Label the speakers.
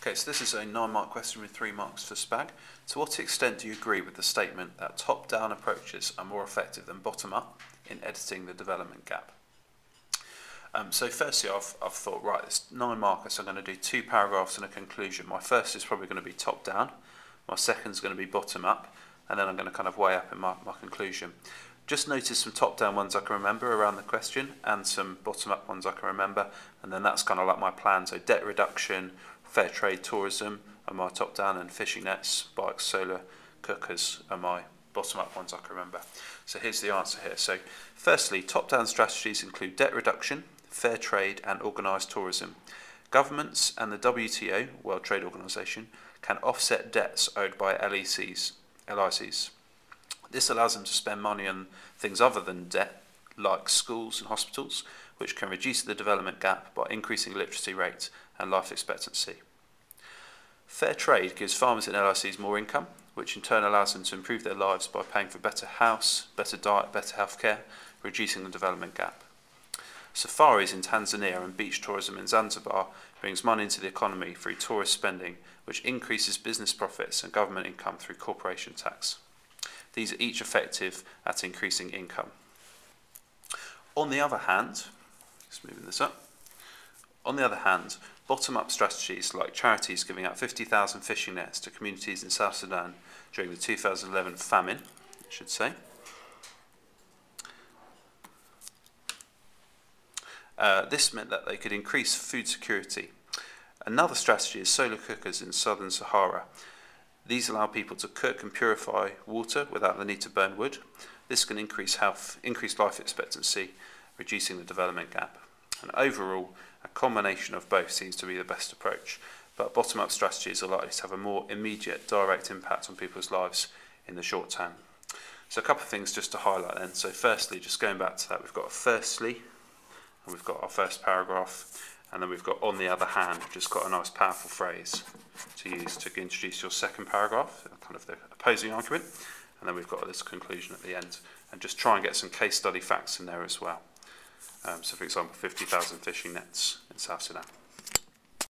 Speaker 1: Okay, so this is a 9-mark question with 3 marks for SPAG. To what extent do you agree with the statement that top-down approaches are more effective than bottom-up in editing the development gap? So firstly, I've thought, right, it's 9 markers, so I'm going to do 2 paragraphs and a conclusion. My first is probably going to be top-down, my second is going to be bottom-up, and then I'm going to kind of weigh up in my conclusion. Just notice some top-down ones I can remember around the question and some bottom-up ones I can remember, and then that's kind of like my plan. So debt reduction, fair trade, tourism are my top-down, and fishing nets, bikes, solar cookers are my bottom-up ones I can remember. So here's the answer here. So firstly, top-down strategies include debt reduction, fair trade and organised tourism. Governments and the WTO, World Trade Organization, can offset debts owed by LICs. This allows them to spend money on things other than debt, like schools and hospitals, which can reduce the development gap by increasing literacy rate and life expectancy. Fair trade gives farmers and LICs more income, which in turn allows them to improve their lives by paying for a better house, better diet, better healthcare, reducing the development gap. Safaris in Tanzania and beach tourism in Zanzibar brings money into the economy through tourist spending, which increases business profits and government income through corporation tax. These are each effective at increasing income. On the other hand, just moving this up, on the other hand, bottom-up strategies like charities giving out 50,000 fishing nets to communities in South Sudan during the 2011 famine, I should say, this meant that they could increase food security. Another strategy is solar cookers in southern Sahara. These allow people to cook and purify water without the need to burn wood. This can increase life expectancy, reducing the development gap. And overall, a combination of both seems to be the best approach, but bottom-up strategies are likely to have a more immediate, direct impact on people's lives in the short term. So a couple of things just to highlight then. So firstly, just going back to that, we've got a firstly, and we've got our first paragraph, and then we've got on the other hand, which has got a nice powerful phrase to use to introduce your second paragraph, kind of the opposing argument, and then we've got this conclusion at the end, and just try and get some case study facts in there as well. So for example, 50,000 fishing nets in South Sudan.